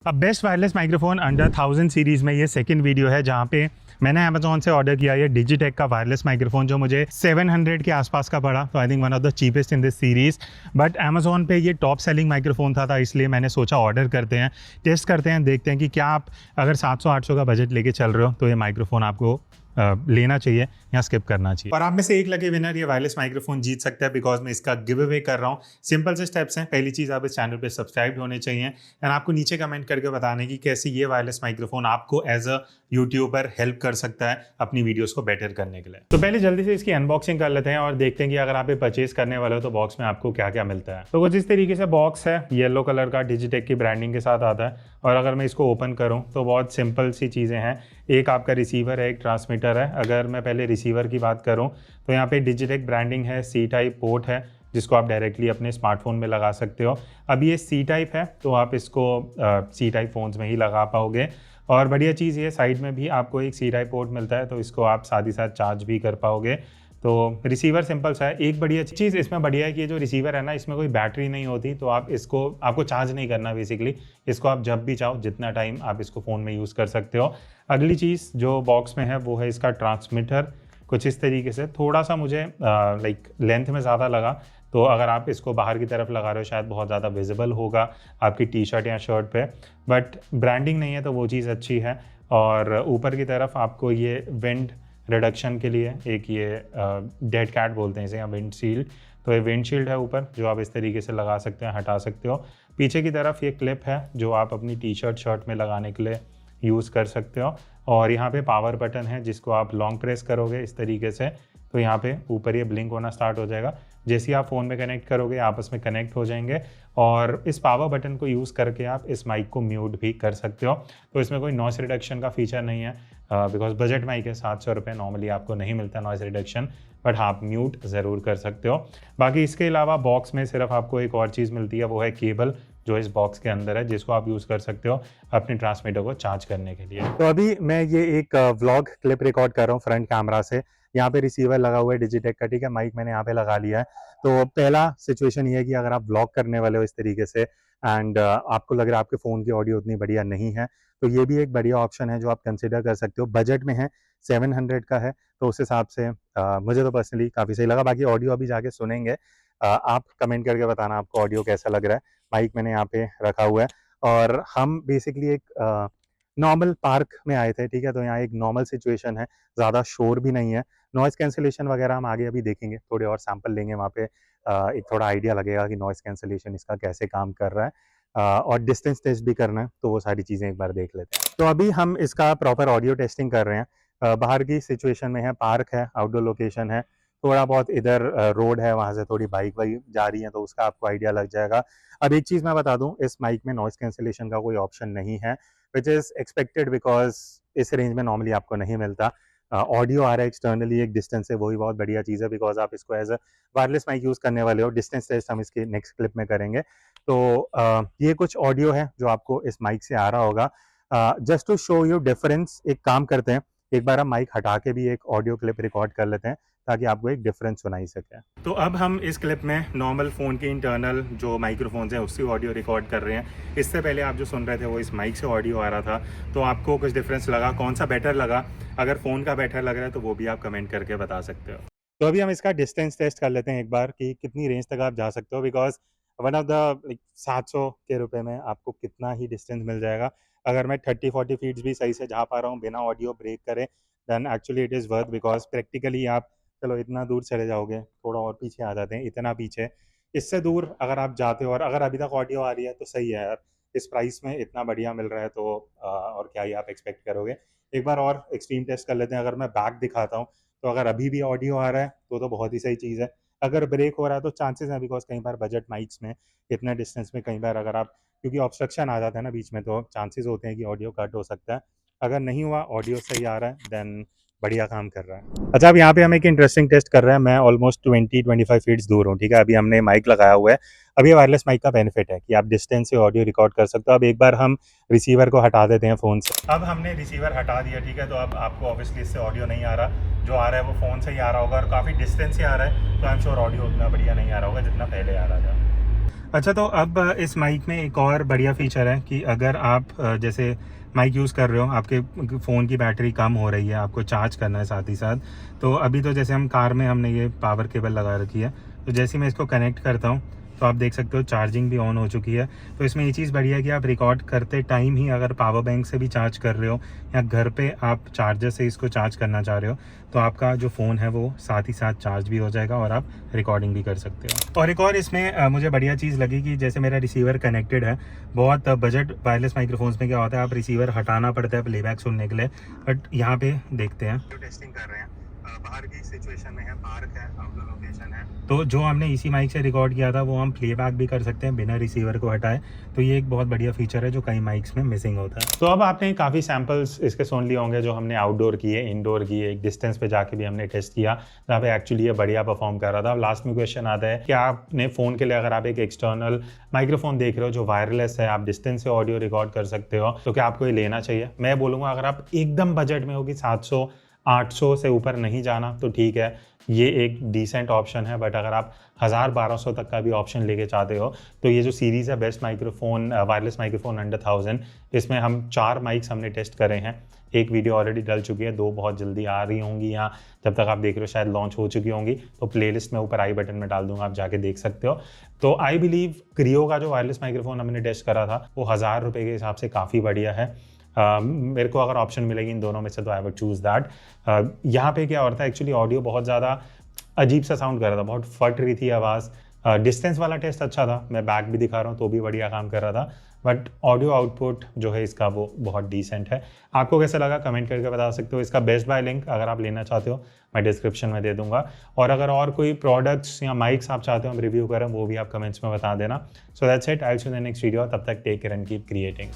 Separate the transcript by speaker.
Speaker 1: अब best wireless microphone under 1000 series में ये सेकंड वीडियो है जहाँ पे मैंने अमेजोन से ऑर्डर किया ये डिजिटेक का वायरलेस माइक्रोफोन जो मुझे 700 के आसपास का पड़ा। तो I think one of the cheapest in this series. But Amazon पे ये टॉप सेलिंग माइक्रोफोन था इसलिए मैंने सोचा ऑर्डर करते हैं, टेस्ट करते हैं, देखते हैं कि क्या आप अगर 700-800 का बजट लेके चल रहे हो तो ये माइक्रोफोन आपको लेना चाहिए या स्किप करना चाहिए। और आप में से एक लगे विनर ये वायरलेस माइक्रोफोन जीत सकता है बिकॉज मैं इसका गिव अवे कर रहा हूँ। सिंपल से स्टेप्स हैं। पहली चीज़, आप इस चैनल पे सब्सक्राइब होने चाहिए एंड आपको नीचे कमेंट करके बताने की कैसे ये वायरलेस माइक्रोफोन आपको एज अ यूट्यूबर हेल्प कर सकता है अपनी वीडियोस को बेटर करने के लिए। तो पहले जल्दी से इसकी अनबॉक्सिंग कर लेते हैं और देखते हैं कि अगर आप ये परचेज करने वाले हो तो बॉक्स में आपको क्या क्या मिलता है। तो कुछ इस तरीके से बॉक्स है, येलो कलर का, डिजिटेक की ब्रांडिंग के साथ आता है। और अगर मैं इसको ओपन करूं तो बहुत सिंपल सी चीज़ें हैं। एक आपका रिसीवर है, एक ट्रांसमीटर है। अगर मैं पहले रिसीवर की बात करूं तो यहाँ पे डिजिटेक ब्रांडिंग है, सी टाइप पोर्ट है जिसको आप डायरेक्टली अपने स्मार्टफोन में लगा सकते हो। अब ये सी टाइप है तो आप इसको सी टाइप फ़ोन्स में ही लगा पाओगे। और बढ़िया चीज़ ये साइड में भी आपको एक सी टाइप पोर्ट मिलता है तो इसको आप साथ ही साथ चार्ज भी कर पाओगे। तो रिसीवर सिंपल सा है। एक बढ़िया चीज़ इसमें बढ़िया है कि ये जो रिसीवर है ना, इसमें कोई बैटरी नहीं होती तो आप इसको आपको चार्ज नहीं करना। बेसिकली इसको आप जब भी चाहो जितना टाइम आप इसको फ़ोन में यूज़ कर सकते हो। अगली चीज़ जो बॉक्स में है वो है इसका ट्रांसमीटर। कुछ इस तरीके से, थोड़ा सा मुझे लाइक लेंथ में ज़्यादा लगा तो अगर आप इसको बाहर की तरफ लगा रहे हो शायद बहुत ज़्यादा विजिबल होगा आपकी टी शर्ट या शर्ट पे, बट ब्रांडिंग नहीं है तो वो चीज़ अच्छी है। और ऊपर की तरफ आपको ये विंड रिडक्शन के लिए एक ये डेड कैट बोलते हैं इसे, या विंड शील्ड। तो ये विंड शील्ड है ऊपर जो आप इस तरीके से लगा सकते हैं, हटा सकते हो। पीछे की तरफ ये क्लिप है जो आप अपनी टी शर्ट शर्ट में लगाने के लिए यूज़ कर सकते हो। और यहाँ पे पावर बटन है जिसको आप लॉन्ग प्रेस करोगे इस तरीके से तो यहाँ पे ऊपर ये ब्लिंक होना स्टार्ट हो जाएगा। जैसे ही आप फ़ोन में कनेक्ट करोगे आपस में कनेक्ट हो जाएंगे और इस पावर बटन को यूज़ करके आप इस माइक को म्यूट भी कर सकते हो। तो इसमें कोई नॉइस रिडक्शन का फीचर नहीं है बिकॉज बजट माइक है, 700 रुपये नॉर्मली आपको नहीं मिलता नॉइस रिडक्शन, बट हाँ आप म्यूट ज़रूर कर सकते हो। बाकी इसके अलावा बॉक्स में सिर्फ आपको एक और चीज़ मिलती है, वो है केबल जो इस बॉक्स के अंदर है जिसको आप यूज़ कर सकते हो अपने ट्रांसमीटर को चार्ज करने के लिए। तो अभी मैं ये एक व्लॉग क्लिप रिकॉर्ड कर रहा हूँ फ्रंट कैमरा से। यहाँ पे रिसीवर लगा हुआ है डिजिटेक का, ठीक है। माइक मैंने यहाँ पे लगा लिया है। तो पहला सिचुएशन ये है कि अगर आप व्लॉग करने वाले हो इस तरीके से एंड आपको लग रहा है आपके फ़ोन की ऑडियो उतनी बढ़िया नहीं है तो ये भी एक बढ़िया ऑप्शन है जो आप कंसिडर कर सकते हो। बजट में है, 700 का है तो उस हिसाब से मुझे तो पर्सनली काफ़ी सही लगा। बाकी ऑडियो अभी जाके सुनेंगे। आप कमेंट करके बताना आपको ऑडियो कैसा लग रहा है। माइक मैंने यहाँ पे रखा हुआ है और हम बेसिकली एक नॉर्मल पार्क में आए थे, ठीक है। तो यहाँ एक नॉर्मल सिचुएशन है, ज़्यादा शोर भी नहीं है। नॉइज़ कैंसिलेशन वगैरह हम आगे अभी देखेंगे, थोड़े और सैंपल लेंगे वहाँ पे। एक थोड़ा आइडिया लगेगा कि नॉइज़ कैंसिलेशन इसका कैसे काम कर रहा है और डिस्टेंस टेस्ट भी करना है तो वो सारी चीज़ें एक बार देख लेते हैं। तो अभी हम इसका प्रॉपर ऑडियो टेस्टिंग कर रहे हैं। बाहर की सिचुएशन में है, पार्क है, आउटडोर लोकेशन है, थोड़ा बहुत इधर रोड है, वहाँ से थोड़ी बाइक वाइक जा रही है तो उसका आपको आइडिया लग जाएगा। अब एक चीज़ मैं बता दूँ, इस माइक में नॉइज़ कैंसिलेशन का कोई ऑप्शन नहीं है विच इज़ एक्सपेक्टेड बिकॉज इस रेंज में नॉर्मली आपको नहीं मिलता। ऑडियो आ रहा है एक्सटर्नली एक डिस्टेंस से, वही बहुत बढ़िया चीज़ है बिकॉज आप इसको as a wireless mic use करने वाले हो। डिस्टेंस टेस्ट हम इसके नेक्स्ट क्लिप में करेंगे। तो ये कुछ ऑडियो है जो आपको इस माइक से आ रहा होगा। Just to show you difference, एक काम करते हैं, एक बार हम माइक हटा के भी एक ऑडियो क्लिप रिकॉर्ड कर लेते हैं ताकि आपको एक डिफरेंस सुनाई सके। तो अब हम इस क्लिप में नॉर्मल फ़ोन के इंटरनल जो माइक्रोफोन्स हैं उससे ऑडियो रिकॉर्ड कर रहे हैं। इससे पहले आप जो सुन रहे थे वो इस माइक से ऑडियो आ रहा था। तो आपको कुछ डिफरेंस लगा, कौन सा बेटर लगा? अगर फ़ोन का बेटर लग रहा है तो वो भी आप कमेंट करके बता सकते हो। तो अभी हम इसका डिस्टेंस टेस्ट कर लेते हैं एक बार कि कितनी रेंज तक आप जा सकते हो because one of the like 700 के रुपये में आपको कितना ही डिस्टेंस मिल जाएगा। अगर मैं 30-40 फीट्स भी सही से जा पा रहा हूँ बिना ऑडियो ब्रेक करे then actually it is worth because practically आप चलो इतना दूर चले जाओगे, थोड़ा और पीछे आ जाते हैं, इतना पीछे, इससे दूर अगर आप जाते हो और अगर अभी तक ऑडियो आ रही है तो सही है यार। इस प्राइस में इतना बढ़िया मिल रहा है तो और क्या ही आप एक्सपेक्ट करोगे। एक बार और एक्सट्रीम टेस्ट कर लेते हैं। अगर मैं बैक दिखाता हूँ तो अगर अभी भी ऑडियो आ रहा है तो बहुत ही सही चीज़ है। अगर ब्रेक हो रहा है तो चांसेस हैं बिकॉज कई बार बजट माइक्स में इतने डिस्टेंस में कई बार अगर आप, क्योंकि ऑब्स्ट्रक्शन आ जाता है ना बीच में, तो चांसेस होते हैं कि ऑडियो कट हो सकता है। अगर नहीं हुआ, ऑडियो सही आ रहा है देन बढ़िया काम कर रहा है। अच्छा, अब यहाँ पे हम एक इंटरेस्टिंग टेस्ट कर रहे हैं। मैं ऑलमोस्ट 20-25 फीट्स दूर हूँ, ठीक है। अभी हमने माइक लगाया हुआ है। अब ये वायरलेस माइक का बेनिफिट है कि आप डिस्टेंस से ऑडियो रिकॉर्ड कर सकते हो। अब एक बार हम रिसीवर को हटा देते हैं फ़ोन से। अब हमने रिसीवर हटा दिया, ठीक है। तो अब आपको ऑब्वियसली इससे ऑडियो नहीं आ रहा, जो आ रहा है वो फ़ोन से ही आ रहा होगा और काफ़ी डिस्टेंस से आ रहा है तो आई एम श्योर ऑडियो उतना बढ़िया नहीं आ रहा होगा जितना पहले आ रहा था। अच्छा, तो अब इस माइक में एक और बढ़िया फीचर है कि अगर आप जैसे माइक यूज़ कर रहे हो, आपके फ़ोन की बैटरी कम हो रही है, आपको चार्ज करना है साथ ही साथ, तो अभी तो जैसे हम कार में हमने ये पावर केबल लगा रखी है, तो जैसे ही मैं इसको कनेक्ट करता हूँ तो आप देख सकते हो चार्जिंग भी ऑन हो चुकी है। तो इसमें ये चीज़ बढ़िया है कि आप रिकॉर्ड करते टाइम ही अगर पावर बैंक से भी चार्ज कर रहे हो या घर पे आप चार्जर से इसको चार्ज करना चाह रहे हो, तो आपका जो फ़ोन है वो साथ ही साथ चार्ज भी हो जाएगा और आप रिकॉर्डिंग भी कर सकते हो। और एक और इसमें मुझे बढ़िया चीज़ लगी कि जैसे मेरा रिसीवर कनेक्टेड है, बहुत बजट वायरलेस माइक्रोफोन्स में क्या होता है, आप रिसीवर हटाना पड़ता है प्लेबैक सुनने के लिए, बट यहाँ पे देखते हैं जो टेस्टिंग कर रहे हैं बाहर की सिचुएशन में है, पार्क है, आउटडोर लोकेशन है, तो जो हमने इसी माइक से रिकॉर्ड किया था वो हम प्लेबैक भी कर सकते हैं बिना रिसीवर को हटाए। तो ये एक बहुत बढ़िया फीचर है जो कई माइक्स में मिसिंग होता है। तो अब आपने काफ़ी सैम्पल्स इसके सुन लिए होंगे जो हमने आउटडोर किए, इनडोर किए, एक डिस्टेंस पे जाके भी हमने टेस्ट किया जहाँ पे एक्चुअली ये बढ़िया परफॉर्म कर रहा था। अब लास्ट में क्वेश्चन आता है कि आपने फ़ोन के लिए अगर आप एक एक्सटर्नल माइक्रोफोन देख रहे हो जो वायरलेस है, आप डिस्टेंस से ऑडियो रिकॉर्ड कर सकते हो, तो क्या आपको ये लेना चाहिए? मैं बोलूँगा अगर आप एकदम बजट में हो कि 700-800 से ऊपर नहीं जाना तो ठीक है, ये एक डिसेंट ऑप्शन है। बट अगर आप 1000-1200 तक का भी ऑप्शन लेके चाहते हो तो ये जो सीरीज़ है best microphone wireless microphone under 1000, इसमें हम 4 माइक्स हमने टेस्ट करे हैं। एक वीडियो ऑलरेडी डल चुकी है, 2 बहुत जल्दी आ रही होंगी या जब तक आप देख रहे हो शायद लॉन्च हो चुकी होंगी, तो प्लेलिस्ट में ऊपर आई बटन में डाल दूंगा, आप जाके देख सकते हो। तो आई बिलीव क्रियो का जो वायरलेस माइक्रोफोन हमने टेस्ट करा था वो 1000 रुपये के हिसाब से काफ़ी बढ़िया है। मेरे को अगर ऑप्शन मिलेगी इन दोनों में से तो आई वुड चूज़ दैट। यहाँ पे क्या होता है एक्चुअली ऑडियो बहुत ज़्यादा अजीब सा साउंड कर रहा था, बहुत फट रही थी आवाज़। डिस्टेंस वाला टेस्ट अच्छा था, मैं बैक भी दिखा रहा हूँ तो भी बढ़िया काम कर रहा था, बट ऑडियो आउटपुट जो है इसका वो बहुत डिसेंट है। आपको कैसा लगा कमेंट करके बता सकते हो। इसका बेस्ट बाय लिंक अगर आप लेना चाहते हो मैं डिस्क्रिप्शन में दे दूंगा, और अगर और कोई प्रोडक्ट्स या माइक्स आप चाहते हो हम रिव्यू करें वो भी आप कमेंट्स में बता देना। So that's it, I will see you in the next video. तब तक take care and keep creating.